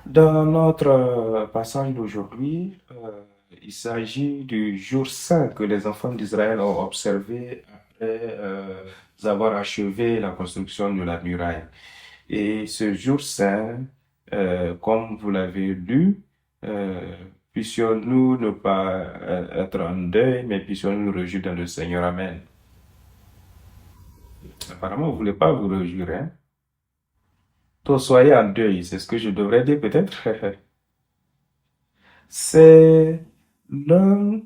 Dans notre passage d'aujourd'hui, il s'agit du jour saint que les enfants d'Israël ont observé après avoir achevé la construction de la muraille. Et ce jour saint, comme vous l'avez lu, euh, puissions-nous ne pas être en deuil, mais puissions-nous nous réjouir dans le Seigneur. Amen. Apparemment, vous ne voulez pas vous réjouir, hein? Toi, soyez en deuil, c'est ce que je devrais dire peut-être. C'est l'un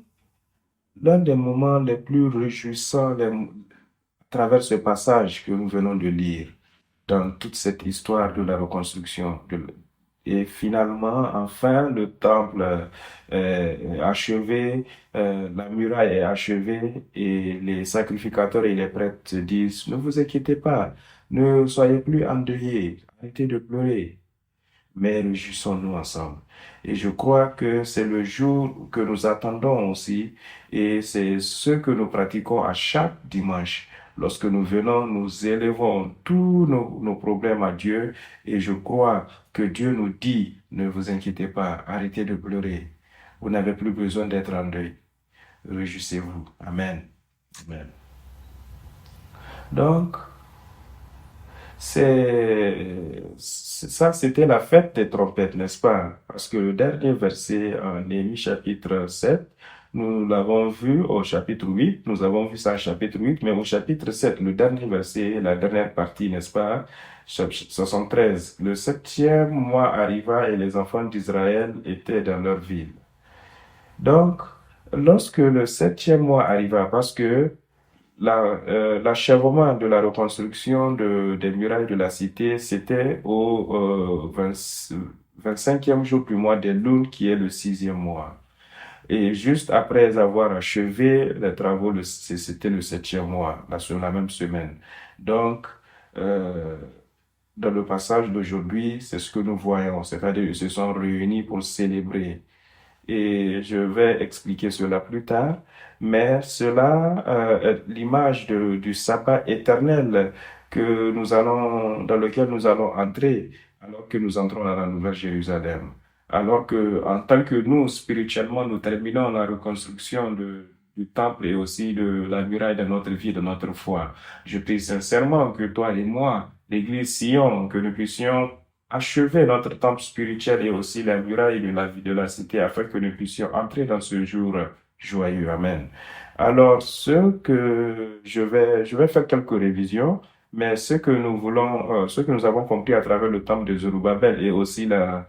l'un des moments les plus réjouissants à travers ce passage que nous venons de lire dans toute cette histoire de la reconstruction. Et finalement, enfin, le temple est achevé, la muraille est achevée et les sacrificateurs et les prêtres se disent, ne vous inquiétez pas, ne soyez plus endeuillés, arrêtez de pleurer, mais réjouissons-nous ensemble. Et je crois que c'est le jour que nous attendons aussi, et c'est ce que nous pratiquons à chaque dimanche. Lorsque nous venons, nous élevons tous nos problèmes à Dieu, et je crois que Dieu nous dit, ne vous inquiétez pas, arrêtez de pleurer. Vous n'avez plus besoin d'être en deuil. Réjouissez-vous. Amen. Amen. Donc, ça, c'était la fête des trompettes, n'est-ce pas? Parce que le dernier verset en Néhémie chapitre 7, nous l'avons vu au chapitre 8, nous avons vu ça au chapitre 8, mais au chapitre 7, le dernier verset, la dernière partie, n'est-ce pas? 73. Le septième mois arriva et les enfants d'Israël étaient dans leur ville. Donc, lorsque le septième mois arriva, parce que l'achèvement de la reconstruction des murailles de la cité, c'était au 25e jour du mois des Lunes, qui est le sixième mois. Et juste après avoir achevé les travaux, c'était le septième mois, sur la même semaine. Donc, euh, dans le passage d'aujourd'hui, c'est ce que nous voyons, c'est-à-dire ils se sont réunis pour célébrer et je vais expliquer cela plus tard, mais cela est l'image du sabbat éternel dans lequel nous allons entrer alors que nous entrons dans la Nouvelle Jérusalem. Alors que, en tant que nous, spirituellement, nous terminons la reconstruction du temple et aussi de la muraille de notre vie, de notre foi. Je prie sincèrement que toi et moi, l'Église Sion, que nous puissions achever notre temple spirituel et aussi la muraille de la vie de la cité afin que nous puissions entrer dans ce jour joyeux. Amen. Alors, je vais faire quelques révisions, mais ce que nous avons compris à travers le temple de Zorobabel et aussi la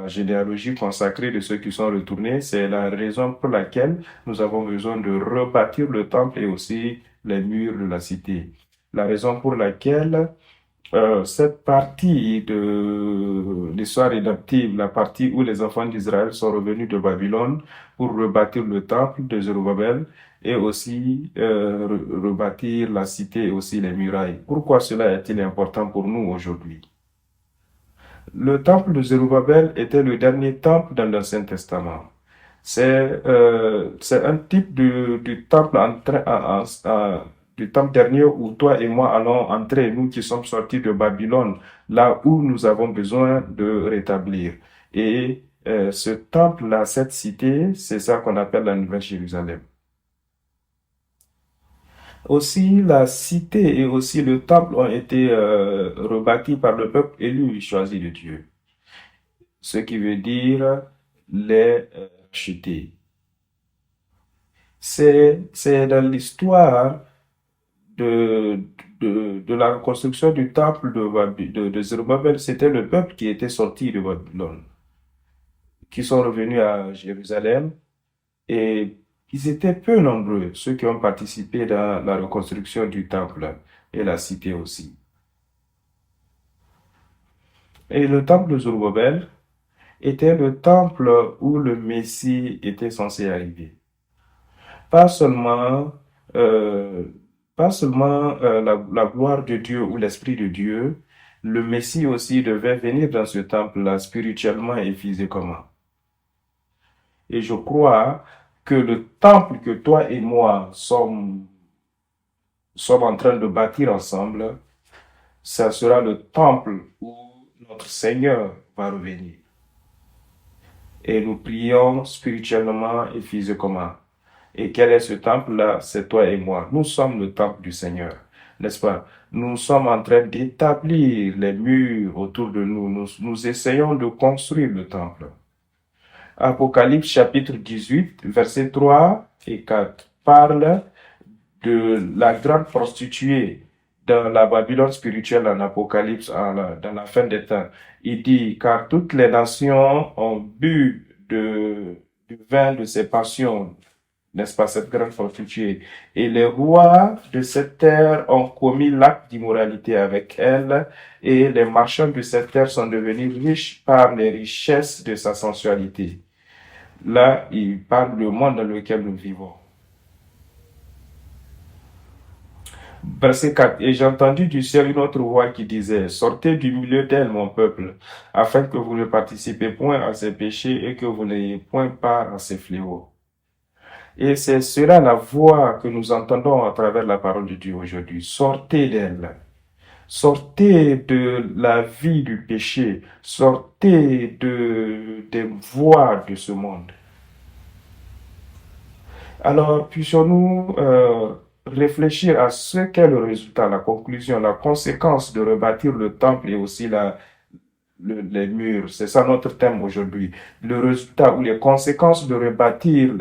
généalogie consacrée de ceux qui sont retournés, c'est la raison pour laquelle nous avons besoin de rebâtir le temple et aussi les murs de la cité. La raison pour laquelle cette partie de l'histoire rédemptive, la partie où les enfants d'Israël sont revenus de Babylone pour rebâtir le temple de Zorobabel et aussi rebâtir la cité et aussi les murailles. Pourquoi cela est-il important pour nous aujourd'hui? Le temple de Zorobabel était le dernier temple dans l'Ancien Testament. C'est un type du temple du temple dernier où toi et moi allons entrer, nous qui sommes sortis de Babylone, là où nous avons besoin de rétablir. Et ce temple-là, cette cité, c'est ça qu'on appelle la Nouvelle Jérusalem. Aussi, la cité et aussi le temple ont été rebâtis par le peuple élu choisi de Dieu, ce qui veut dire les acheter. C'est dans l'histoire de, de la reconstruction du temple de Zérubabel, c'était le peuple qui était sorti de Babylone, qui sont revenus à Jérusalem et ils étaient peu nombreux, ceux qui ont participé dans la reconstruction du temple et la cité aussi. Et le temple de Zorobabel était le temple où le Messie était censé arriver. Pas seulement, euh, pas seulement la gloire de Dieu ou l'Esprit de Dieu, le Messie aussi devait venir dans ce temple-là spirituellement et physiquement. Et je crois que le temple que toi et moi sommes en train de bâtir ensemble, ça sera le temple où notre Seigneur va revenir. et nous prions spirituellement et physiquement. Et quel est ce temple-là? C'est toi et moi. Nous sommes le temple du Seigneur, n'est-ce pas? Nous sommes en train d'établir les murs autour de nous. Nous essayons de construire le temple. Apocalypse chapitre 18, versets 3 et 4 parle de la grande prostituée dans la Babylone spirituelle en Apocalypse, dans la fin des temps. Il dit, car toutes les nations ont bu du vin de ses passions, n'est-ce pas, cette grande prostituée. Et les rois de cette terre ont commis l'acte d'immoralité avec elle, et les marchands de cette terre sont devenus riches par les richesses de sa sensualité. Là, il parle du monde dans lequel nous vivons. Verset 4. Et j'ai entendu du ciel une autre voix qui disait, sortez du milieu d'elle, mon peuple, afin que vous ne participez point à ses péchés et que vous n'ayez point part à ses fléaux. Et c'est cela la voix que nous entendons à travers la parole de Dieu aujourd'hui. Sortez d'elle. Sortez de la vie du péché. Sortez des voies de ce monde. Alors, puissions-nous réfléchir à ce qu'est le résultat, la conclusion, la conséquence de rebâtir le temple et aussi les murs. C'est ça notre thème aujourd'hui. Le résultat ou les conséquences de rebâtir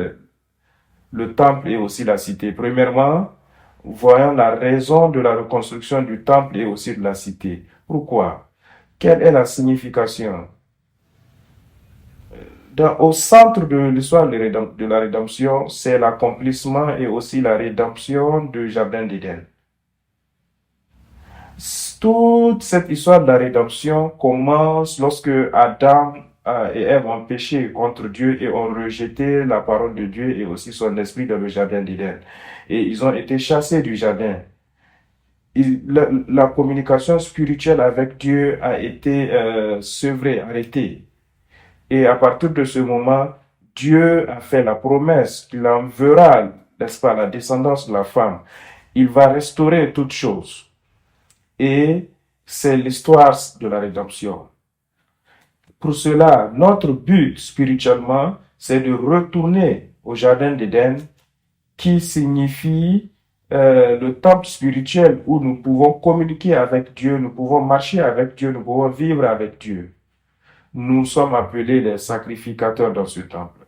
le temple et aussi la cité. Premièrement, voyons la raison de la reconstruction du temple et aussi de la cité. Pourquoi? Quelle est la signification? Au centre de l'histoire de la rédemption, c'est l'accomplissement et aussi la rédemption du Jardin d'Éden. Toute cette histoire de la rédemption commence lorsque Adam et Ève ont péché contre Dieu et ont rejeté la parole de Dieu et aussi son esprit dans le Jardin d'Éden. Et ils ont été chassés du jardin. La communication spirituelle avec Dieu a été sevrée, arrêtée. Et à partir de ce moment, Dieu a fait la promesse qu'il enverra, n'est-ce pas, la descendance de la femme. Il va restaurer toutes choses. Et c'est l'histoire de la rédemption. Pour cela, notre but spirituellement, c'est de retourner au Jardin d'Éden, qui signifie le temple spirituel où nous pouvons communiquer avec Dieu, nous pouvons marcher avec Dieu, nous pouvons vivre avec Dieu. Nous sommes appelés les sacrificateurs dans ce temple.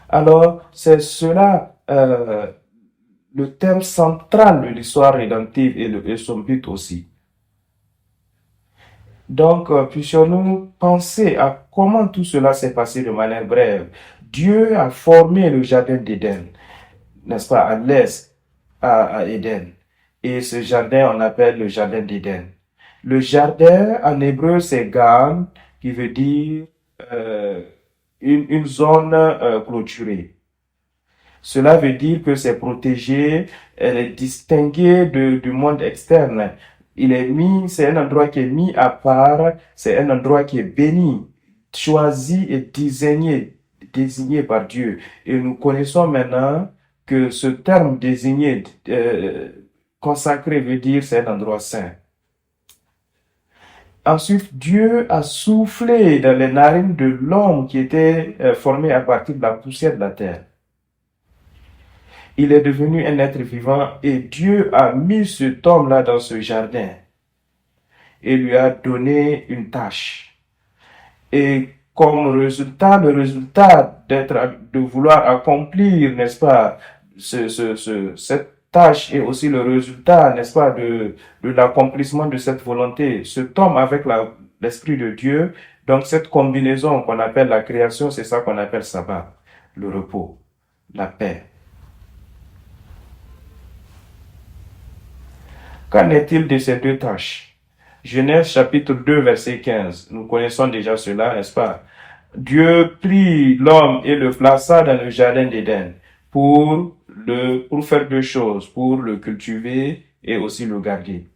Alors, c'est cela le thème central de l'histoire rédemptive et son but aussi. Donc, puissions-nous penser à comment tout cela s'est passé de manière brève. Dieu a formé le jardin d'Éden, n'est-ce pas, à l'est, à Éden. Et ce jardin, on appelle le jardin d'Éden. Le jardin, en hébreu, c'est Gan, qui veut dire une zone clôturée. Cela veut dire que c'est protégé, elle est distinguée du monde externe. C'est un endroit qui est mis à part, c'est un endroit qui est béni, choisi et désigné par Dieu. Et nous connaissons maintenant que ce terme désigné, consacré, veut dire c'est un endroit saint. Ensuite, Dieu a soufflé dans les narines de l'homme qui était formé à partir de la poussière de la terre. Il est devenu un être vivant et Dieu a mis cet homme-là dans ce jardin et lui a donné une tâche. Et comme résultat, le résultat de vouloir accomplir, n'est-ce pas, cette tâche est aussi le résultat, n'est-ce pas, de l'accomplissement de cette volonté. Cet homme avec l'Esprit de Dieu, donc cette combinaison qu'on appelle la création, c'est ça qu'on appelle sabbat, le repos, la paix. Qu'en est-il de ces deux tâches? Genèse chapitre 2, verset 15. Nous connaissons déjà cela, n'est-ce pas? Dieu prit l'homme et le plaça dans le jardin d'Éden pour faire deux choses, pour le cultiver et aussi le garder.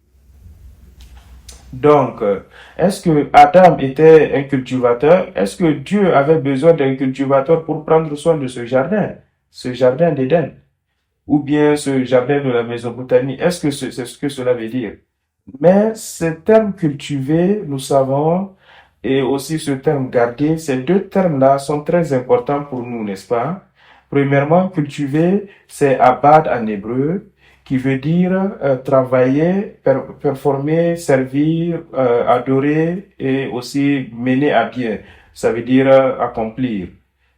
Donc, est-ce que Adam était un cultivateur? Est-ce que Dieu avait besoin d'un cultivateur pour prendre soin de ce jardin d'Éden? Ou bien ce jardin de la Mésopotamie? Est-ce que c'est ce que cela veut dire? Mais ce terme cultiver, nous savons, et aussi ce terme garder, ces deux termes-là sont très importants pour nous, n'est-ce pas? Premièrement, cultiver, c'est abad en hébreu, qui veut dire travailler, performer, servir, adorer et aussi mener à bien. Ça veut dire accomplir.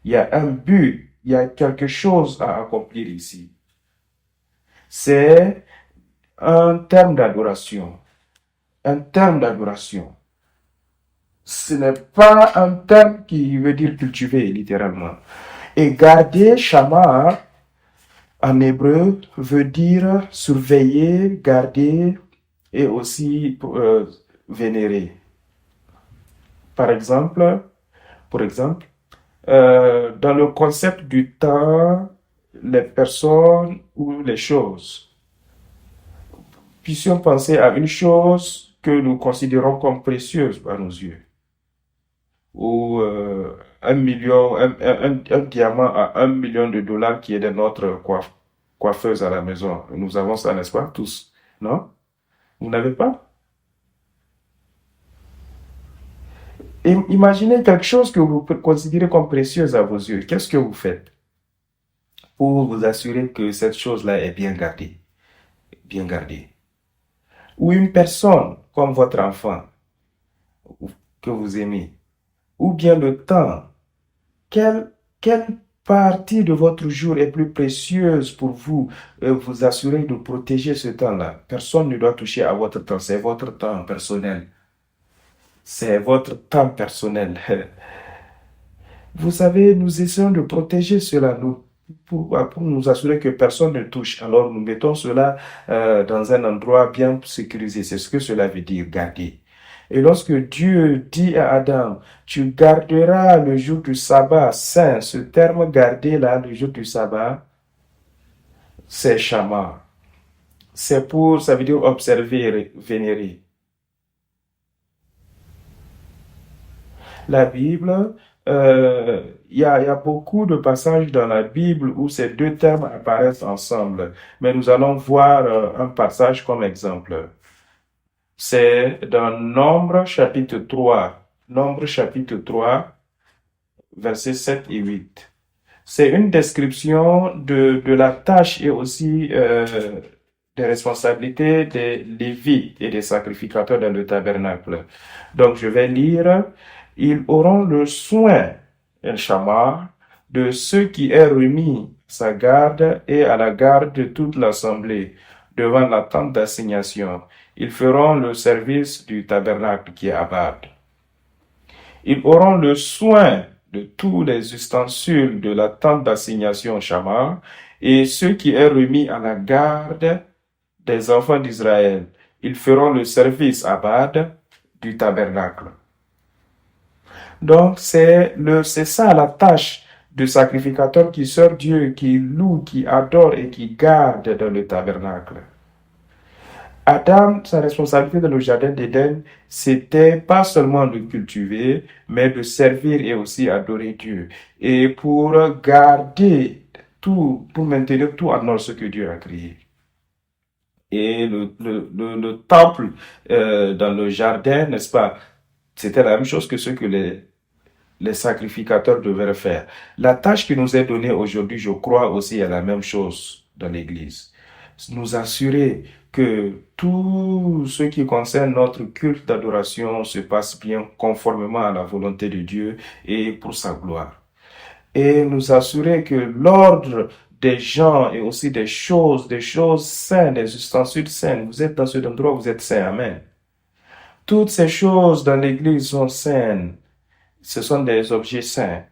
Il y a un but, il y a quelque chose à accomplir ici. C'est un terme d'adoration. Un terme d'adoration. Ce n'est pas un terme qui veut dire cultiver, littéralement. Et garder, shama, en hébreu, veut dire surveiller, garder et aussi vénérer. Par exemple, dans le concept du temps, les personnes ou les choses, puissions penser à une chose que nous considérons comme précieuse à nos yeux, ou un million, un diamant à 1 million de dollars qui est de notre coiffeuse à la maison. Nous avons ça, n'est-ce pas, tous? Non? Vous n'avez pas? Imaginez quelque chose que vous considérez comme précieuse à vos yeux. Qu'est-ce que vous faites pour vous assurer que cette chose-là est bien gardée? Bien gardée. Ou une personne comme votre enfant que vous aimez, ou bien le temps. Quelle partie de votre jour est plus précieuse pour vous? Vous assurer de protéger ce temps-là. Personne ne doit toucher à votre temps. C'est votre temps personnel. C'est votre temps personnel. Vous savez, nous essayons de protéger cela, pour nous assurer que personne ne touche. Alors, nous mettons cela dans un endroit bien sécurisé. C'est ce que cela veut dire, garder. Et lorsque Dieu dit à Adam, tu garderas le jour du sabbat saint, ce terme garder là, le jour du sabbat, c'est shama. Ça veut dire observer, vénérer. La Bible, il y a beaucoup de passages dans la Bible où ces deux termes apparaissent ensemble. Mais nous allons voir un passage comme exemple. C'est dans Nombre chapitre 3. Nombre chapitre 3, versets 7 et 8. C'est une description de la tâche et aussi des responsabilités des Lévites et des sacrificateurs dans le tabernacle. Donc, je vais lire. Ils auront le soin, El Shammah, de ce qui est remis à sa garde et à la garde de toute l'assemblée devant la tente d'assignation. Ils feront le service du tabernacle qui est à Abad. Ils auront le soin de tous les ustensiles de la tente d'assignation Shammah et ce qui est remis à la garde des enfants d'Israël. Ils feront le service Abad du tabernacle. Donc, c'est ça la tâche du sacrificateur qui sert Dieu, qui loue, qui adore et qui garde dans le tabernacle. Adam, sa responsabilité dans le jardin d'Éden, c'était pas seulement de cultiver, mais de servir et aussi adorer Dieu. Et pour garder tout, pour maintenir tout en ordre ce que Dieu a créé. Et le temple dans le jardin, n'est-ce pas, c'était la même chose que ce que les sacrificateurs devaient faire. La tâche qui nous est donnée aujourd'hui, je crois aussi, est la même chose dans l'Église. Nous assurer que tout ce qui concerne notre culte d'adoration se passe bien conformément à la volonté de Dieu et pour sa gloire. Et nous assurer que l'ordre des gens et aussi des choses saintes, des ustensiles saints, vous êtes dans cet endroit, vous êtes saints. Amen. Toutes ces choses dans l'Église sont saintes. Ce sont des objets saints.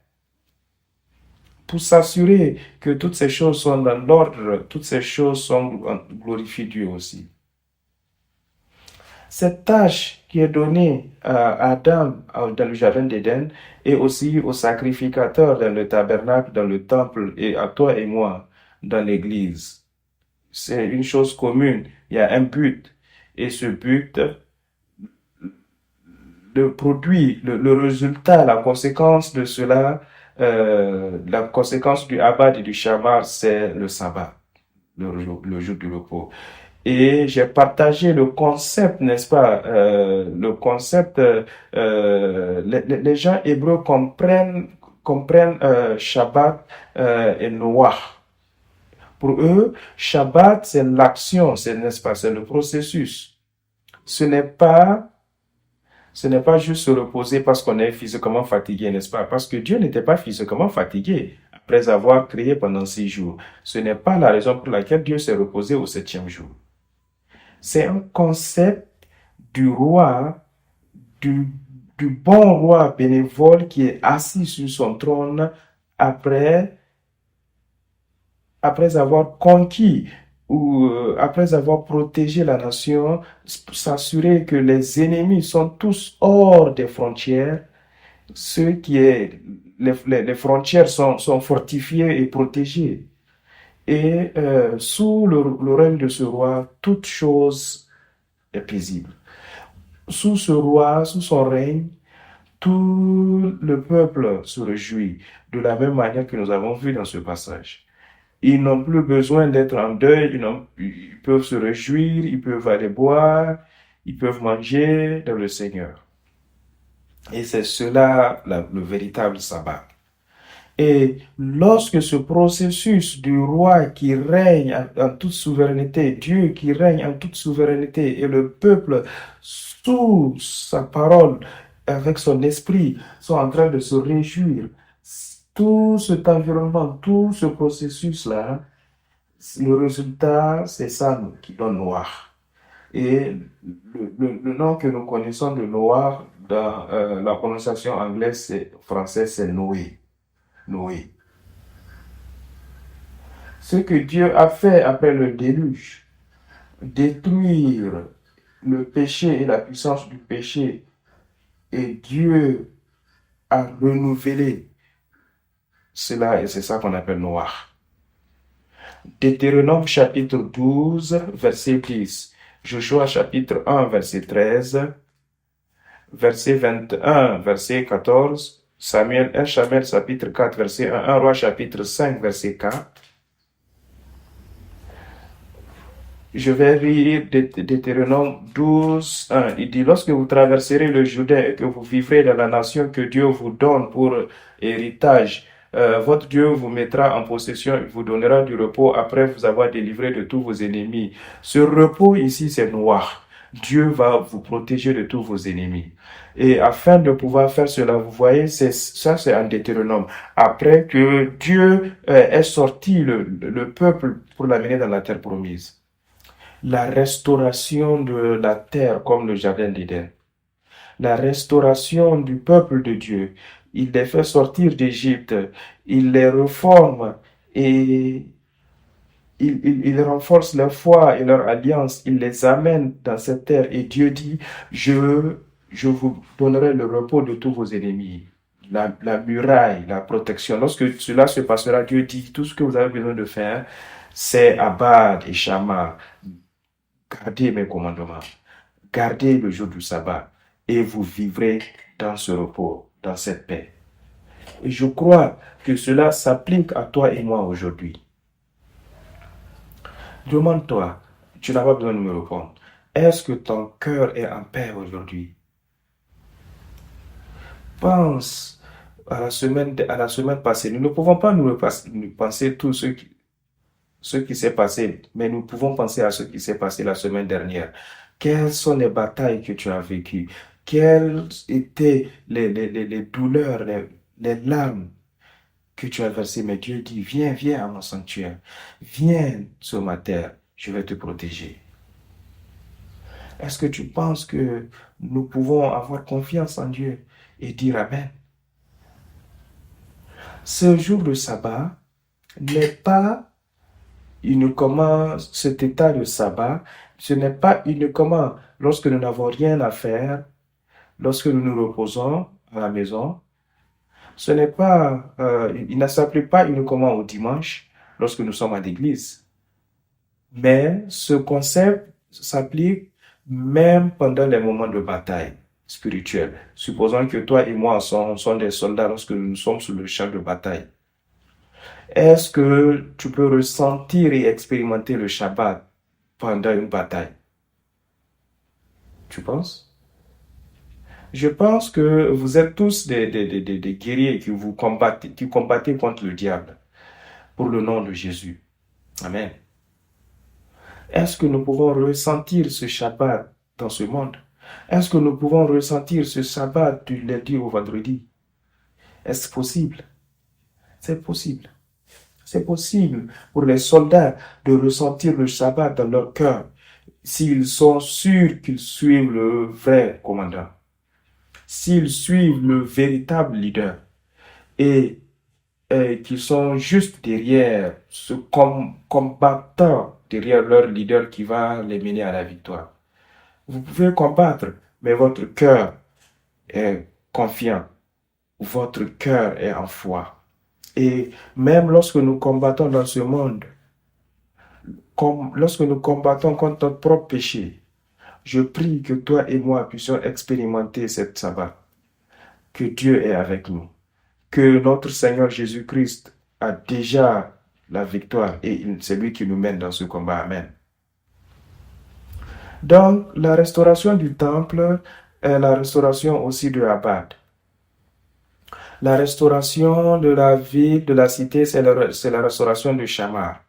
Pour s'assurer que toutes ces choses sont dans l'ordre, toutes ces choses glorifient Dieu aussi. Cette tâche qui est donnée à Adam dans le jardin d'Éden et aussi aux sacrificateurs dans le tabernacle, dans le temple et à toi et moi dans l'église. C'est une chose commune. Il y a un but. Et ce but, le produit, le résultat, la conséquence de cela, la conséquence du Abad et du Shamar, c'est le sabbat, le jour du repos. Et j'ai partagé le concept, n'est-ce pas? Le concept, les gens hébreux comprennent Shabbat et Noah. Pour eux, Shabbat, c'est l'action, n'est-ce pas? C'est le processus. Ce n'est pas Ce n'est pas juste se reposer parce qu'on est physiquement fatigué, n'est-ce pas? Parce que Dieu n'était pas physiquement fatigué après avoir créé pendant 6 jours. Ce n'est pas la raison pour laquelle Dieu s'est reposé au 7e jour. C'est un concept du roi, du, du bon roi bénévole qui est assis sur son trône après, après avoir conquis ou après avoir protégé la nation, s'assurer que les ennemis sont tous hors des frontières, ce qui est, les frontières sont fortifiées et protégées. Et sous le règne de ce roi, toute chose est paisible. Sous ce roi, sous son règne, tout le peuple se réjouit de la même manière que nous avons vu dans ce passage. Ils n'ont plus besoin d'être en deuil, ils peuvent se réjouir, ils peuvent aller boire, ils peuvent manger dans le Seigneur. Et c'est cela le véritable sabbat. Et lorsque ce processus du roi qui règne en toute souveraineté, Dieu qui règne en toute souveraineté et le peuple sous sa parole, avec son esprit, sont en train de se réjouir, tout cet environnement, tout ce processus-là, le résultat, c'est ça qui donne Noir. Et le nom que nous connaissons de Noir dans la prononciation anglaise, française, c'est Noé. Noé. Ce que Dieu a fait après le déluge, détruire le péché et la puissance du péché, et Dieu a renouvelé cela, et c'est ça qu'on appelle Noir. Deutéronome chapitre 12, verset 10. Joshua chapitre 1, verset 13. Verset 21, verset 14. Samuel 1 chapitre 4, verset 1. 1 Roi chapitre 5, verset 4. Je vais lire Deutéronome 12, 1. Il dit, lorsque vous traverserez le Jourdain et que vous vivrez dans la nation que Dieu vous donne pour héritage, votre Dieu vous mettra en possession, il vous donnera du repos après vous avoir délivré de tous vos ennemis. Ce repos ici, c'est noir. Dieu va vous protéger de tous vos ennemis. Et afin de pouvoir faire cela, vous voyez, ça c'est en Deutéronome. Après que Dieu ait sorti le peuple pour l'amener dans la terre promise. La restauration de la terre comme le jardin d'Éden. La restauration du peuple de Dieu. Il les fait sortir d'Égypte. Il les reforme et il renforce leur foi et leur alliance. Il les amène dans cette terre. Et Dieu dit, je vous donnerai le repos de tous vos ennemis. La muraille, la protection. Lorsque cela se passera, Dieu dit, tout ce que vous avez besoin de faire, c'est Abad et Shama. Gardez mes commandements. Gardez le jour du sabbat. Et vous vivrez dans ce repos, dans cette paix. Et je crois que cela s'applique à toi et moi aujourd'hui. Demande-toi, tu n'as pas besoin de me répondre. Est-ce que ton cœur est en paix aujourd'hui? Pense à la semaine passée. Nous ne pouvons pas nous penser tout ce qui s'est passé, mais nous pouvons penser à ce qui s'est passé la semaine dernière. Quelles sont les batailles que tu as vécues? Quelles étaient les douleurs, les larmes que tu as versées? Mais Dieu dit, viens à mon sanctuaire. Viens sur ma terre, je vais te protéger. Est-ce que tu penses que nous pouvons avoir confiance en Dieu et dire Amen? Ce jour de sabbat n'est pas uniquement cet état de sabbat, ce n'est pas uniquement lorsque nous n'avons rien à faire, lorsque nous nous reposons à la maison. Ce n'est pas, il ne s'applique pas uniquement au dimanche lorsque nous sommes à l'église. Mais ce concept s'applique même pendant les moments de bataille spirituelle. Supposons que toi et moi sommes des soldats lorsque nous sommes sur le champ de bataille. Est-ce que tu peux ressentir et expérimenter le Shabbat pendant une bataille. Tu penses? Je pense que vous êtes tous des guerriers qui combattez contre le diable pour le nom de Jésus. Amen. Est-ce que nous pouvons ressentir ce Shabbat dans ce monde? Est-ce que nous pouvons ressentir ce Shabbat du lundi au vendredi? Est-ce possible? C'est possible. C'est possible pour les soldats de ressentir le Shabbat dans leur cœur s'ils sont sûrs qu'ils suivent le vrai commandant, s'ils suivent le véritable leader et, qu'ils sont juste derrière ce combattant, derrière leur leader qui va les mener à la victoire. Vous pouvez combattre, mais votre cœur est confiant, votre cœur est en foi. Et même lorsque nous combattons dans ce monde, lorsque nous combattons contre notre propre péché, je prie que toi et moi puissions expérimenter cette sabbat, que Dieu est avec nous, que notre Seigneur Jésus-Christ a déjà la victoire et c'est lui qui nous mène dans ce combat. Amen. Donc, la restauration du temple est la restauration aussi de Abad. La restauration de la ville, de la cité, c'est la restauration de Shamar,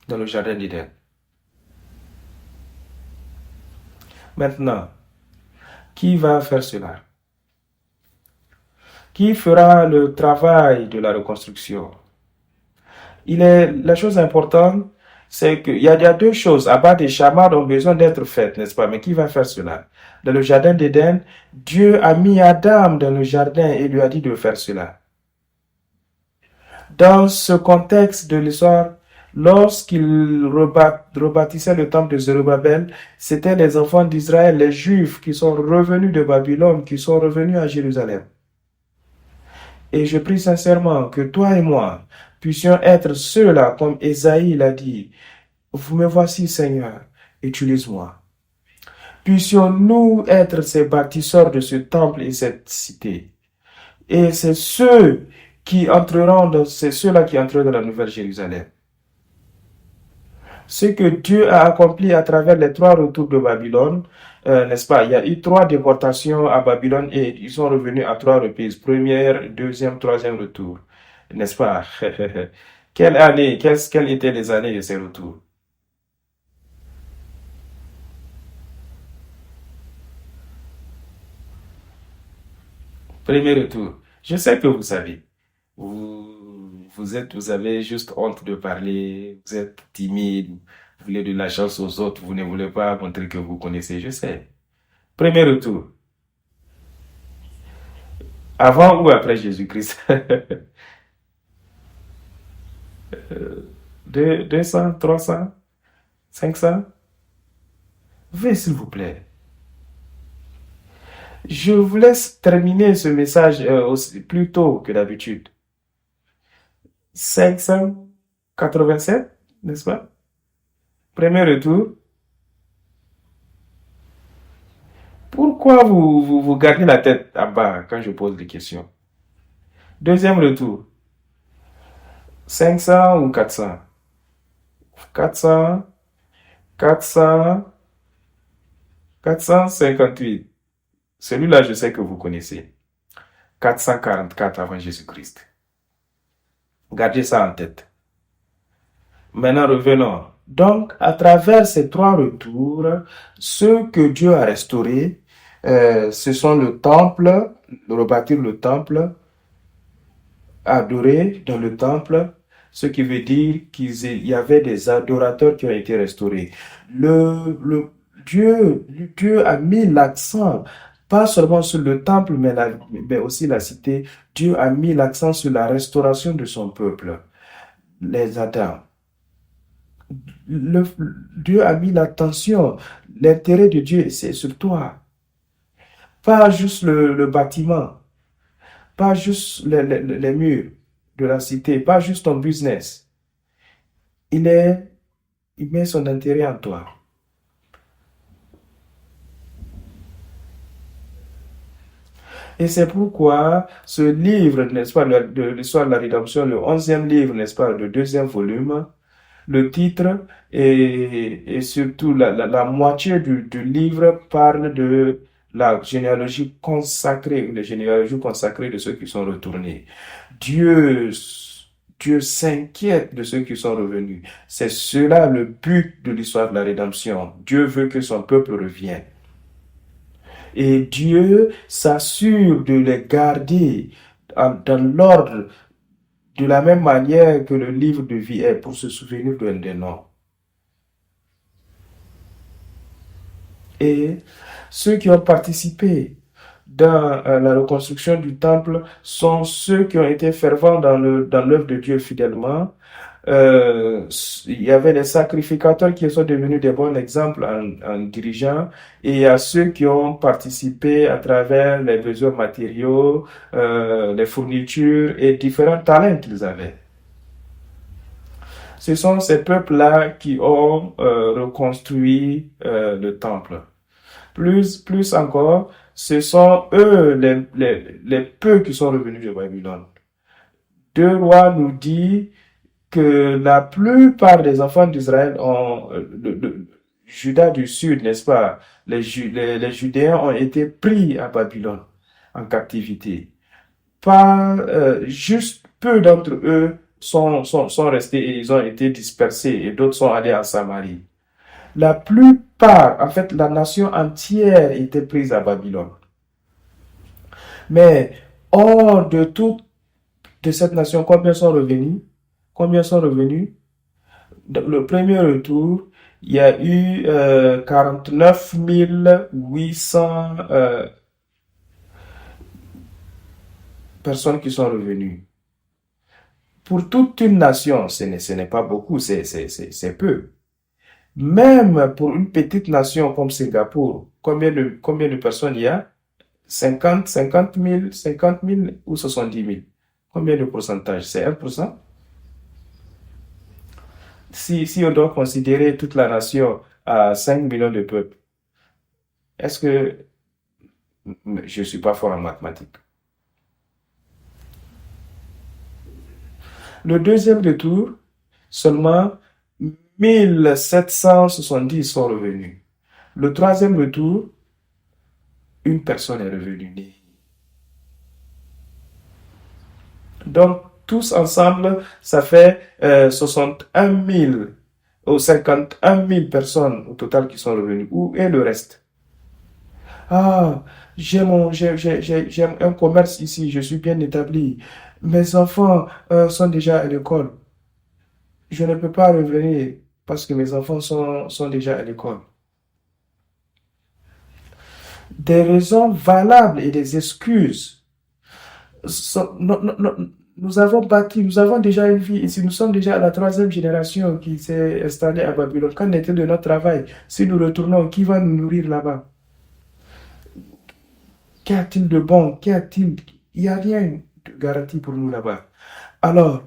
dans le jardin d'Éden. Maintenant, qui va faire cela? Qui fera le travail de la reconstruction? La chose importante, c'est qu'il y a deux choses. Abad et Shamar ont besoin d'être faites, n'est-ce pas? Mais qui va faire cela? Dans le jardin d'Éden, Dieu a mis Adam dans le jardin et lui a dit de faire cela. Dans ce contexte de l'histoire, lorsqu'il rebâtissait le temple de Zérubabel, c'était les enfants d'Israël, les Juifs, qui sont revenus de Babylone, qui sont revenus à Jérusalem. Et je prie sincèrement que toi et moi puissions être ceux-là, comme Ésaïe l'a dit. Vous me voici, Seigneur, utilise-moi. Puissions-nous être ces bâtisseurs de ce temple et cette cité. Et c'est ceux-là qui entreront dans la Nouvelle Jérusalem. Ce que Dieu a accompli à travers les 3 retours de Babylone, n'est-ce pas? Il y a eu 3 déportations à Babylone et ils sont revenus à 3 reprises. Première, deuxième, troisième retour. N'est-ce pas? Quelles étaient les années de ces retours? Premier retour. Je sais que vous savez. Vous avez juste honte de parler, vous êtes timide, vous voulez de la chance aux autres, vous ne voulez pas montrer que vous connaissez, je sais. Premier retour. Avant ou après Jésus-Christ? 200, 300, 500? Veuillez s'il vous plaît. Je vous laisse terminer ce message plus tôt que d'habitude. 587, n'est-ce pas? Premier retour. Pourquoi vous gardez la tête en bas quand je pose des questions? Deuxième retour. 500 ou 400? 400, 400, 458. Celui-là, je sais que vous connaissez. 444 avant Jésus-Christ. Gardez ça en tête. Maintenant, revenons. Donc, à travers ces 3 retours, ce que Dieu a restauré, ce sont le temple, rebâtir le temple, adorer dans le temple, ce qui veut dire qu'il y avait des adorateurs qui ont été restaurés. Dieu a mis l'accent, pas seulement sur le temple, mais aussi la cité. Dieu a mis l'accent sur la restauration de son peuple, les Adams. Dieu a mis l'attention, l'intérêt de Dieu, c'est sur toi. Pas juste le bâtiment, pas juste les murs de la cité, pas juste ton business. Il met son intérêt en toi. Et c'est pourquoi ce livre, n'est-ce pas, de l'histoire de la rédemption, le 11e livre, n'est-ce pas, le 2e volume, Le titre et surtout la moitié du livre parle de la généalogie consacrée, les généalogies consacrées de ceux qui sont retournés. Dieu, Dieu s'inquiète de ceux qui sont revenus. C'est cela le but de l'histoire de la rédemption. Dieu veut que son peuple revienne. Et Dieu s'assure de les garder dans l'ordre de la même manière que le livre de vie est pour se souvenir des noms. Et ceux qui ont participé dans la reconstruction du temple sont ceux qui ont été fervents dans l'œuvre de Dieu fidèlement. Il y avait des sacrificateurs qui sont devenus des bons exemples en dirigeant, et il y a ceux qui ont participé à travers les besoins matériaux, les fournitures et différents talents qu'ils avaient. Ce sont ces peuples-là qui ont reconstruit le temple. Plus encore, ce sont eux les peu qui sont revenus de Babylone. Deux Rois nous dit que la plupart des enfants d'Israël ont, le Juda du Sud, n'est-ce pas, les Judéens ont été pris à Babylone en captivité. Pas juste peu d'entre eux sont restés et ils ont été dispersés et d'autres sont allés en Samarie. La plupart, en fait, la nation entière était prise à Babylone. Mais hors de toute de cette nation, combien sont revenus? Combien sont revenus? Le premier retour, il y a eu 49 800 personnes qui sont revenues. Pour toute une nation, ce n'est pas beaucoup, c'est peu. Même pour une petite nation comme Singapour, combien de personnes il y a? 50 000 ou 70 000? Combien de pourcentage? C'est 1%? Si on doit considérer toute la nation à 5 millions de peuples, est-ce que je ne suis pas fort en mathématiques? Le deuxième retour, seulement 1770 sont revenus. Le troisième retour, une personne est revenue. Donc, tous ensemble, ça fait 61 000 ou 51 000 personnes au total qui sont revenues. Où est le reste? Ah, j'ai un commerce ici, je suis bien établi. Mes enfants sont déjà à l'école. Je ne peux pas revenir parce que mes enfants sont déjà à l'école. Des raisons valables et des excuses. Nous avons bâti, nous avons déjà une vie ici, nous sommes déjà à la troisième génération qui s'est installée à Babylone. Qu'en est-il de notre travail? Si nous retournons, qui va nous nourrir là-bas? Qu'y a-t-il de bon? Qu'y a-t-il? Il n'y a rien de garanti pour nous là-bas. Alors,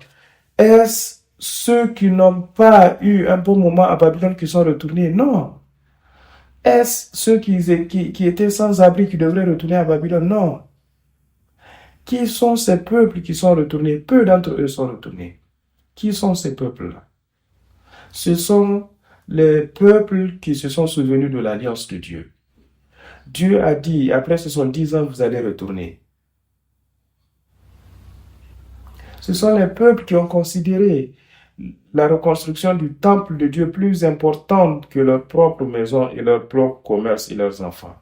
est-ce ceux qui n'ont pas eu un bon moment à Babylone qui sont retournés? Non. Est-ce ceux qui étaient sans abri qui devraient retourner à Babylone? Non. Qui sont ces peuples qui sont retournés? Peu d'entre eux sont retournés. Qui sont ces peuples-là? Ce sont les peuples qui se sont souvenus de l'alliance de Dieu. Dieu a dit, après 70 ans, vous allez retourner. Ce sont les peuples qui ont considéré la reconstruction du temple de Dieu plus importante que leur propre maison et leur propre commerce et leurs enfants.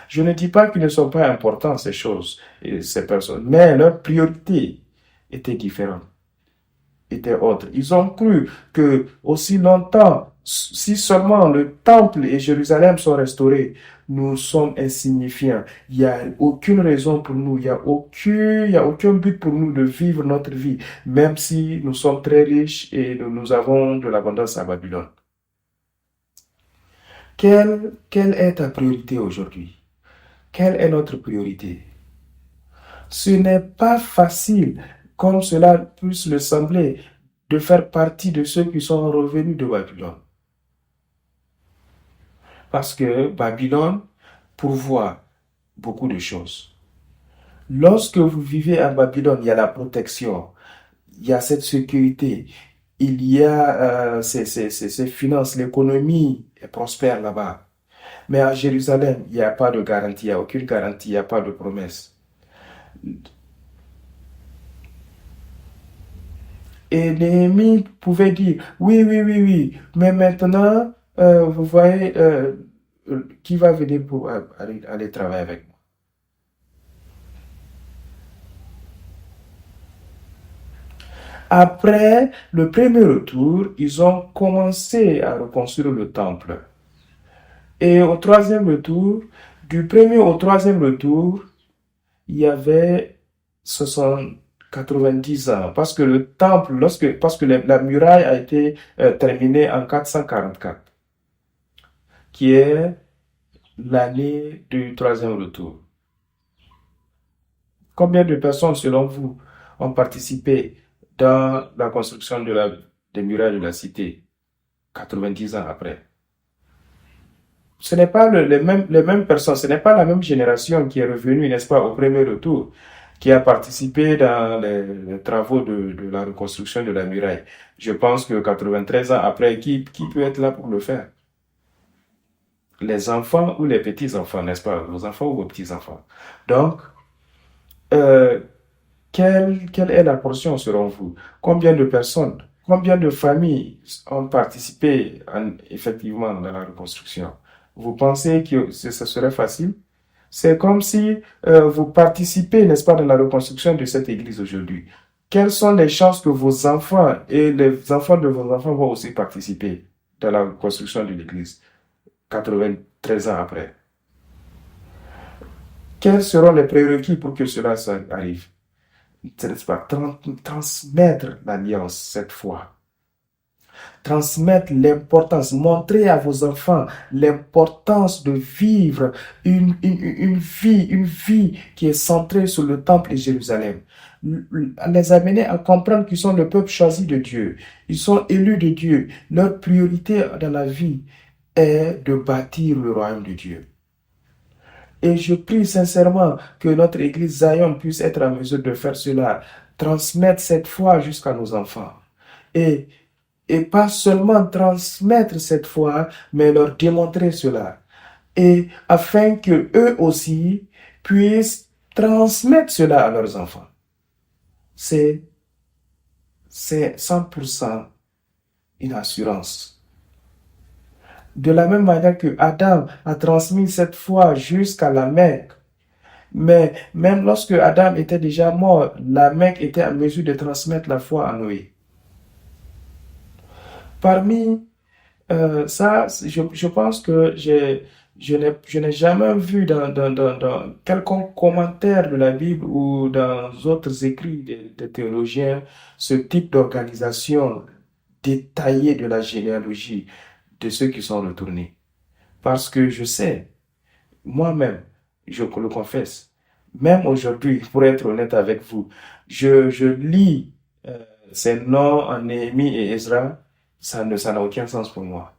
Je ne dis pas qu'ils ne sont pas importants, ces choses et ces personnes, mais leur priorité était différente, était autre. Ils ont cru que aussi longtemps, si seulement le temple et Jérusalem sont restaurés, nous sommes insignifiants. Il n'y a aucune raison pour nous, il n'y a aucun but pour nous de vivre notre vie, même si nous sommes très riches et nous avons de l'abondance à Babylone. Quelle est ta priorité aujourd'hui? Quelle est notre priorité? Ce n'est pas facile, comme cela puisse le sembler, de faire partie de ceux qui sont revenus de Babylone. Parce que Babylone pourvoit beaucoup de choses. Lorsque vous vivez à Babylone, il y a la protection, il y a cette sécurité. il y a ces finances, l'économie est prospère là-bas. Mais à Jérusalem, il n'y a pas de garantie, il n'y a aucune garantie, il n'y a pas de promesse. Et Néhémie pouvait dire, oui, oui, oui, oui, mais maintenant, vous voyez, qui va venir pour aller travailler avec moi. Après le premier retour, ils ont commencé à reconstruire le temple. Et au troisième retour, du premier au troisième retour, il y avait 60, 90 ans. Parce que le temple, parce que la muraille a été terminée en 444, qui est l'année du troisième retour. Combien de personnes, selon vous, ont participé dans la construction des murailles de la cité 90 ans après? Ce n'est pas les mêmes personnes, ce n'est pas la même génération qui est revenue, n'est-ce pas, au premier retour, qui a participé dans les travaux de la reconstruction de la muraille. Je pense que 93 ans après, qui peut être là pour le faire? Les enfants ou les petits-enfants, n'est-ce pas? Vos enfants ou vos petits-enfants. Donc, euh, quelle est la portion selon vous? Combien de personnes, combien de familles ont participé effectivement dans la reconstruction? Vous pensez que ce serait facile? C'est comme si vous participez, n'est-ce pas, dans la reconstruction de cette église aujourd'hui. Quelles sont les chances que vos enfants et les enfants de vos enfants vont aussi participer dans la reconstruction de l'église 93 ans après? Quels seront les prérequis pour que cela arrive? N'est-ce pas, transmettre l'alliance cette fois. Transmettre l'importance, montrer à vos enfants l'importance de vivre une vie qui est centrée sur le temple de Jérusalem. Les amener à comprendre qu'ils sont le peuple choisi de Dieu. Ils sont élus de Dieu. Leur priorité dans la vie est de bâtir le royaume de Dieu. Et je prie sincèrement que notre Église Zion puisse être en mesure de faire cela, transmettre cette foi jusqu'à nos enfants. Et, et pas seulement transmettre cette foi, mais leur démontrer cela. Et afin que eux aussi puissent transmettre cela à leurs enfants. C'est 100% une assurance. De la même manière que Adam a transmis cette foi jusqu'à la Mecque, mais même lorsque Adam était déjà mort, la Mecque était en mesure de transmettre la foi à Noé. Parmi ça, je pense que je n'ai jamais vu dans quelconque commentaire de la Bible ou dans d'autres écrits des théologiens ce type d'organisation détaillée de la généalogie de ceux qui sont retournés. Parce que je sais, moi-même, je le confesse, même aujourd'hui, pour être honnête avec vous, je lis ces noms en Néhémie et Ezra, ça n'a aucun sens pour moi.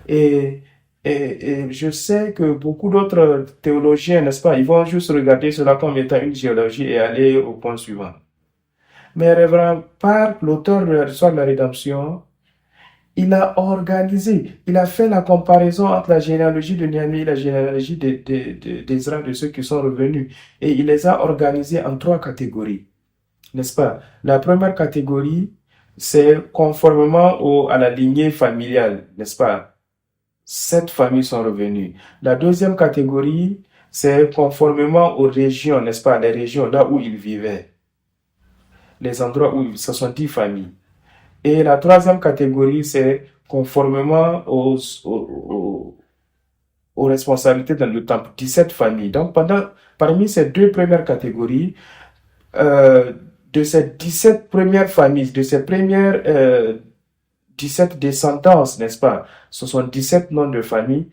Et, et je sais que beaucoup d'autres théologiens, n'est-ce pas, ils vont juste regarder cela comme étant une géologie et aller au point suivant. Mais Révérend Park, l'auteur de l'histoire de la rédemption, il a organisé, il a fait la comparaison entre la généalogie de Néhémie et la généalogie d'Ezra, de ceux qui sont revenus. Et il les a organisés en 3 catégories, n'est-ce pas? La première catégorie, c'est conformément à la lignée familiale, n'est-ce pas? 7 familles sont revenues. La deuxième catégorie, c'est conformément aux régions, n'est-ce pas? Les régions là où ils vivaient. Les endroits où ce sont 10 familles. Et la troisième catégorie, c'est conformément aux responsabilités dans le temple, 17 familles. Donc, parmi ces 2 premières catégories, euh, de ces 17 premières familles, de ces premières 17 descendances, n'est-ce pas? Ce sont 17 noms de familles.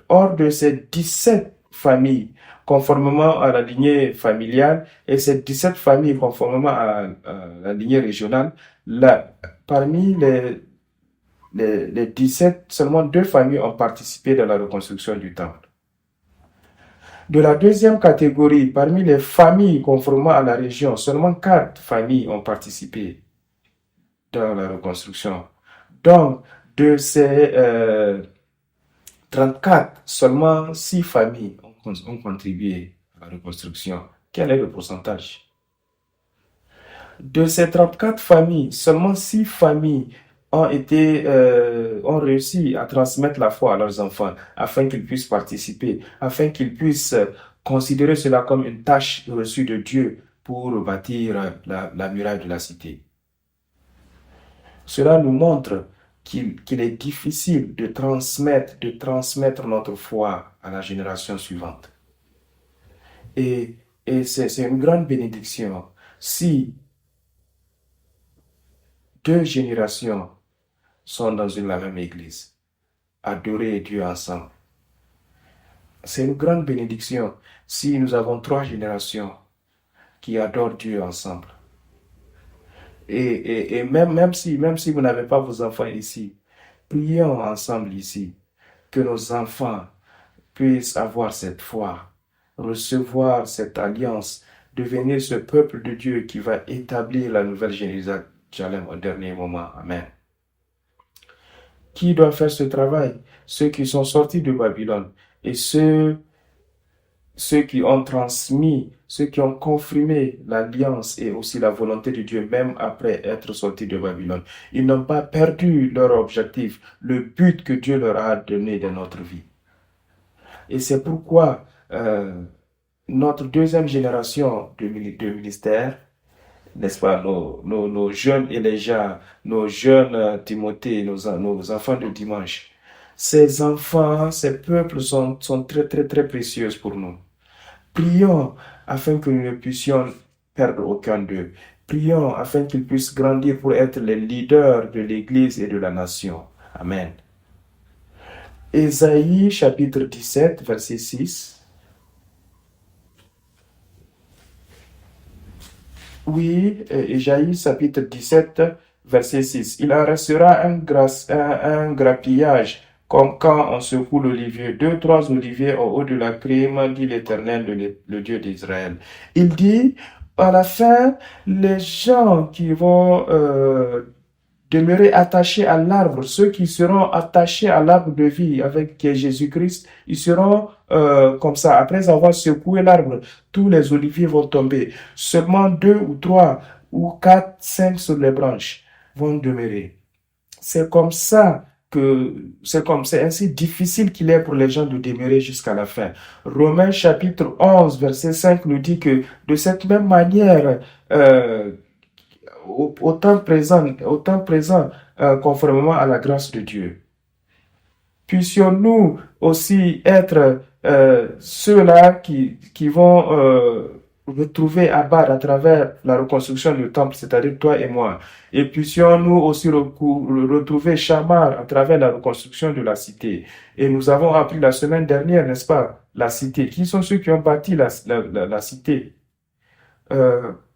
Hors de ces 17 familles, conformément à la lignée familiale, et ces 17 familles, conformément à la lignée régionale, là, parmi les 17, seulement 2 familles ont participé dans la reconstruction du temple. De la deuxième catégorie, parmi les familles conformément à la région, seulement 4 familles ont participé dans la reconstruction. Donc, de ces 34, seulement 6 familles ont contribué à la reconstruction. Quel est le pourcentage? De ces 34 familles, seulement 6 familles ont réussi à transmettre la foi à leurs enfants afin qu'ils puissent participer, afin qu'ils puissent considérer cela comme une tâche reçue de Dieu pour bâtir la muraille de la cité. Cela nous montre qu'il est difficile de transmettre notre foi à la génération suivante. Et c'est une grande bénédiction si 2 générations sont dans la même église, adorer Dieu ensemble. C'est une grande bénédiction si nous avons 3 générations qui adorent Dieu ensemble. Et même si vous n'avez pas vos enfants ici, prions ensemble ici, que nos enfants puissent avoir cette foi, recevoir cette alliance, devenir ce peuple de Dieu qui va établir la nouvelle Jérusalem au dernier moment. Amen. Qui doit faire ce travail? Ceux qui sont sortis de Babylone et ceux qui ont transmis, ceux qui ont confirmé l'alliance et aussi la volonté de Dieu, même après être sortis de Babylone. Ils n'ont pas perdu leur objectif, le but que Dieu leur a donné dans notre vie. Et c'est pourquoi notre deuxième génération de ministère, n'est-ce pas, nos jeunes Elijah, nos jeunes Timothée, nos enfants de dimanche, ces enfants, ces peuples sont très, très, très précieux pour nous. Prions afin que nous ne puissions perdre aucun d'eux. Prions afin qu'ils puissent grandir pour être les leaders de l'Église et de la nation. Amen. Ésaïe chapitre 17, verset 6. Oui, Ésaïe chapitre 17, verset 6. Il en restera un grappillage, comme quand on secoue l'olivier. 2, 3 oliviers au haut de la crème, dit l'Éternel, le Dieu d'Israël. Il dit, à la fin, les gens qui vont demeurer attachés à l'arbre, ceux qui seront attachés à l'arbre de vie avec Jésus-Christ, ils seront comme ça. Après avoir secoué l'arbre, tous les oliviers vont tomber. Seulement 2 ou 3 ou 4, 5 sur les branches vont demeurer. C'est comme ça c'est ainsi difficile qu'il est pour les gens de demeurer jusqu'à la fin. Romains chapitre 11, verset 5 nous dit que de cette même manière, au temps présent, conformément à la grâce de Dieu. Puissions-nous aussi être ceux-là qui vont retrouver Abad à travers la reconstruction du temple, c'est-à-dire toi et moi. Et puissions-nous aussi retrouver Shamar à travers la reconstruction de la cité. Et nous avons appris la semaine dernière, n'est-ce pas, la cité. Qui sont ceux qui ont bâti la cité?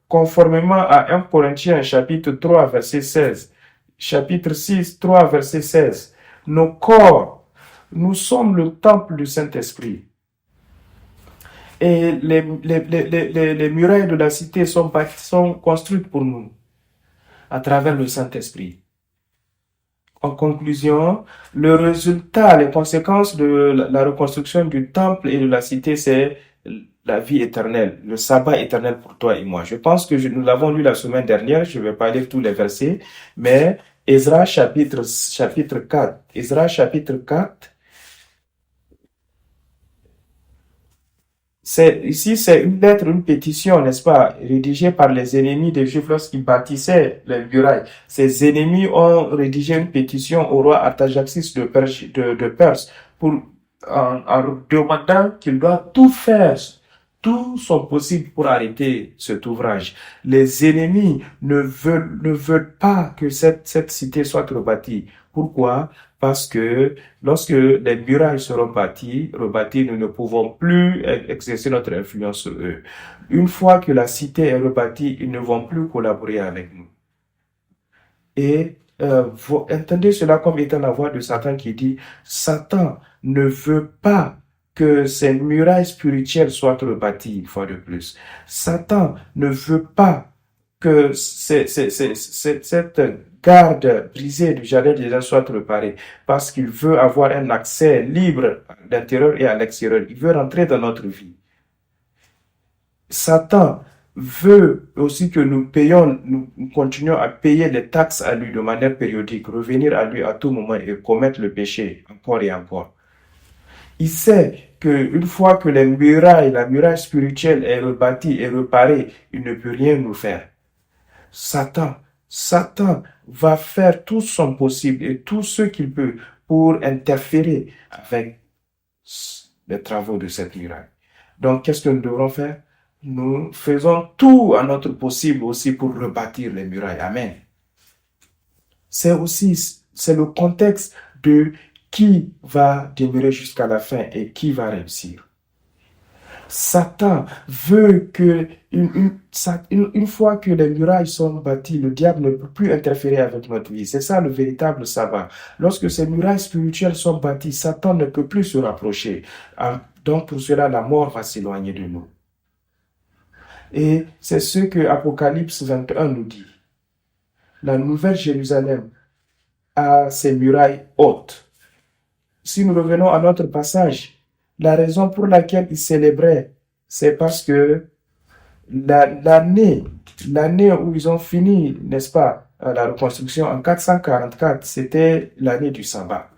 Conformément à 1 Corinthiens chapitre 3 verset 16, chapitre 6, 3 verset 16, nos corps, nous sommes le temple du Saint-Esprit. Et les murailles de la cité sont construites pour nous à travers le Saint-Esprit. En conclusion, le résultat, les conséquences de la reconstruction du temple et de la cité, c'est la vie éternelle, le sabbat éternel pour toi et moi. Je pense que nous l'avons lu la semaine dernière, je ne vais pas lire tous les versets, mais Ezra chapitre 4, Ezra chapitre 4, ici c'est une lettre, une pétition, n'est-ce pas, rédigée par les ennemis des Juifs lorsqu'ils bâtissaient les murailles. Ces ennemis ont rédigé une pétition au roi Artaxerxès de Perse en demandant qu'il doit tout faire, tout son possible pour arrêter cet ouvrage. Les ennemis ne veulent pas que cette cité soit rebâtie. Pourquoi? Parce que lorsque les murailles seront rebâties, nous ne pouvons plus exercer notre influence sur eux. Une fois que la cité est rebâtie, ils ne vont plus collaborer avec nous. Et vous entendez cela comme étant la voix de Satan qui dit, Satan ne veut pas que ces murailles spirituelles soient rebâties une fois de plus. Satan ne veut pas que cette garde brisée du jardin d'Éden soit réparée parce qu'il veut avoir un accès libre à l'intérieur et à l'extérieur. Il veut rentrer dans notre vie. Satan veut aussi que nous continuions à payer les taxes à lui de manière périodique, revenir à lui à tout moment et commettre le péché encore et encore. Il sait qu'une fois que la muraille spirituelle est rebâtie et réparée, il ne peut rien nous faire. Satan va faire tout son possible et tout ce qu'il peut pour interférer avec les travaux de cette muraille. Donc, qu'est-ce que nous devrons faire? Nous faisons tout à notre possible aussi pour rebâtir les murailles. Amen. C'est le contexte de qui va demeurer jusqu'à la fin et qui va réussir. Satan veut que une fois que les murailles sont bâties, le diable ne peut plus interférer avec notre vie. C'est ça le véritable sabbat. Lorsque ces murailles spirituelles sont bâties, Satan ne peut plus se rapprocher. Donc pour cela, la mort va s'éloigner de nous. Et c'est ce que Apocalypse 21 nous dit. La nouvelle Jérusalem a ses murailles hautes. Si nous revenons à notre passage, la raison pour laquelle ils célébraient, c'est parce que l'année où ils ont fini, n'est-ce pas, la reconstruction en 444, c'était l'année du sabbat.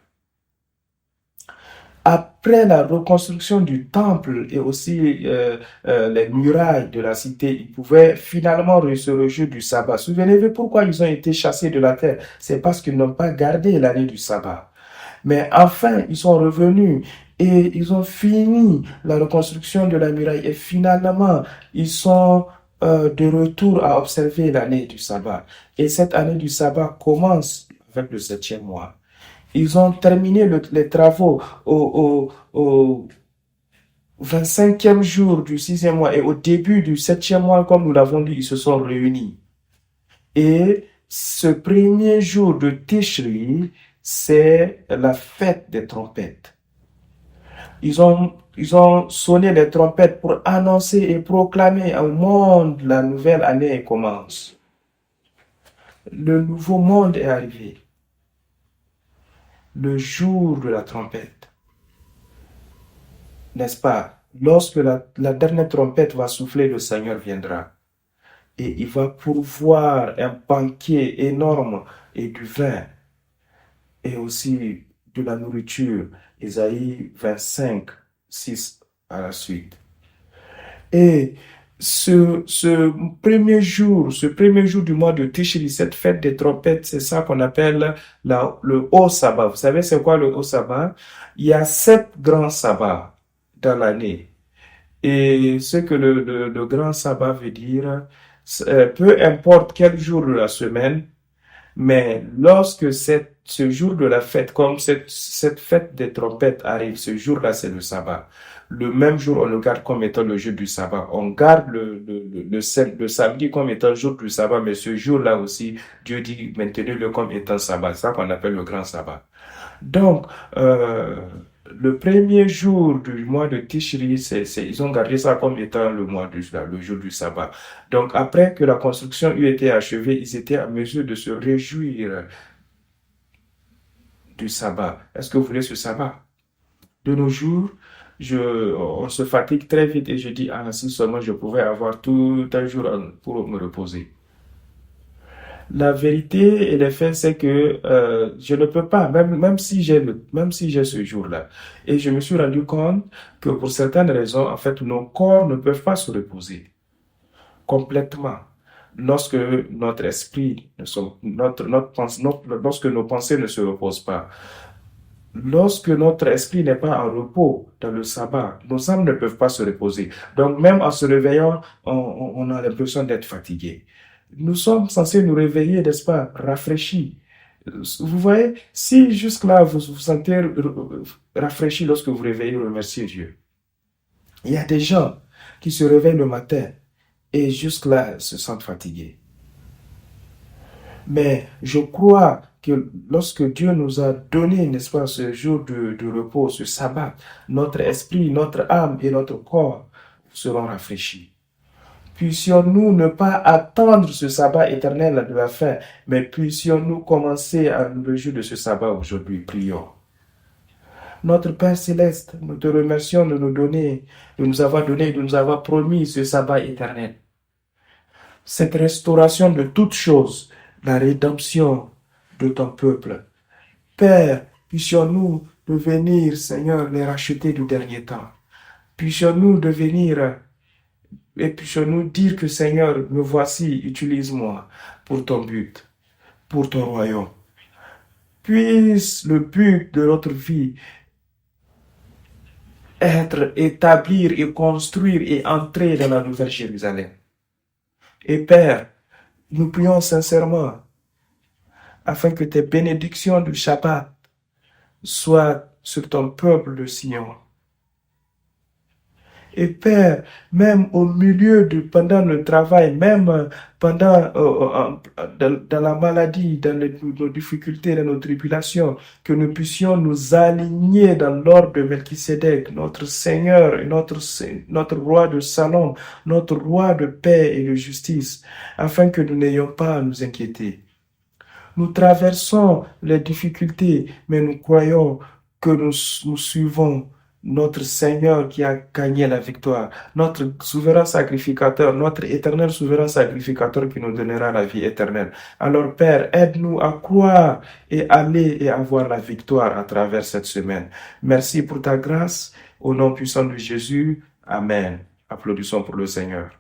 Après la reconstruction du temple et aussi les murailles de la cité, ils pouvaient finalement se réjouir du sabbat. Souvenez-vous pourquoi ils ont été chassés de la terre. C'est parce qu'ils n'ont pas gardé l'année du sabbat. Mais enfin, ils sont revenus et ils ont fini la reconstruction de la muraille. Et finalement, ils sont de retour à observer l'année du sabbat. Et cette année du sabbat commence avec le 7e mois. Ils ont terminé les travaux au 25e jour du 6e mois et au début du 7e mois, comme nous l'avons dit, ils se sont réunis. Et ce premier jour de Tishri, c'est la fête des trompettes. Ils ont sonné les trompettes pour annoncer et proclamer au monde la nouvelle année commence. Le nouveau monde est arrivé. Le jour de la trompette. N'est-ce pas? Lorsque la dernière trompette va souffler, le Seigneur viendra. Et il va pourvoir un banquet énorme et du vin et aussi de la nourriture. Ésaïe 25, 6 à la suite. Et ce premier jour du mois de Tishri, cette fête des trompettes, c'est ça qu'on appelle le haut sabbat. Vous savez c'est quoi le haut sabbat? Il y a 7 grands sabbats dans l'année. Et ce que le grand sabbat veut dire, peu importe quel jour de la semaine, mais lorsque ce jour de la fête, comme cette fête des trompettes arrive, ce jour-là, c'est le sabbat. Le même jour, on le garde comme étant le jour du sabbat. On garde le samedi comme étant le jour du sabbat, mais ce jour-là aussi, Dieu dit maintenez-le comme étant sabbat. C'est ça qu'on appelle le grand sabbat. Donc, le premier jour du mois de Tishri, ils ont gardé ça comme étant le jour du sabbat. Donc, après que la construction eut été achevée, ils étaient en mesure de se réjouir du sabbat. Est-ce que vous voulez ce sabbat? De nos jours, on se fatigue très vite et je dis, si seulement je pouvais avoir tout un jour pour me reposer. La vérité et les faits, c'est que je ne peux pas, même si j'ai ce jour-là. Et je me suis rendu compte que pour certaines raisons, en fait, nos corps ne peuvent pas se reposer complètement lorsque notre esprit, lorsque nos pensées ne se reposent pas. Lorsque notre esprit n'est pas en repos dans le sabbat, nos âmes ne peuvent pas se reposer. Donc même en se réveillant, on a l'impression d'être fatigué. Nous sommes censés nous réveiller, n'est-ce pas, rafraîchis. Vous voyez, si jusque-là vous vous sentez rafraîchi lorsque vous réveillez, remerciez Dieu. Il y a des gens qui se réveillent le matin et jusque-là se sentent fatigués. Mais je crois que lorsque Dieu nous a donné, n'est-ce pas, ce jour de repos, ce sabbat, notre esprit, notre âme et notre corps seront rafraîchis. Puissions-nous ne pas attendre ce sabbat éternel de la fin, mais puissions-nous commencer à nous réjouir de ce sabbat aujourd'hui. Prions. Notre Père céleste, nous te remercions de nous avoir donné, de nous avoir promis ce sabbat éternel. Cette restauration de toutes choses, la rédemption de ton peuple. Père, puissions-nous devenir, Seigneur, les rachetés du dernier temps. Puissions-nous devenir et puissions-nous dire que, Seigneur, me voici, utilise-moi pour ton but, pour ton royaume. Puisse le but de notre vie être établir et construire et entrer dans la nouvelle Jérusalem. Et Père, nous prions sincèrement afin que tes bénédictions du Shabbat soient sur ton peuple de Sion. Et Père, même au milieu pendant le travail, même pendant dans la maladie, dans nos difficultés, dans nos tribulations, que nous puissions nous aligner dans l'ordre de Melchisédek, notre Seigneur et notre roi de Salom, notre roi de paix et de justice, afin que nous n'ayons pas à nous inquiéter. Nous traversons les difficultés, mais nous croyons que nous suivons notre Seigneur qui a gagné la victoire, notre souverain sacrificateur, notre éternel souverain sacrificateur qui nous donnera la vie éternelle. Alors Père, aide-nous à croire et aller et avoir la victoire à travers cette semaine. Merci pour ta grâce. Au nom puissant de Jésus. Amen. Applaudissons pour le Seigneur.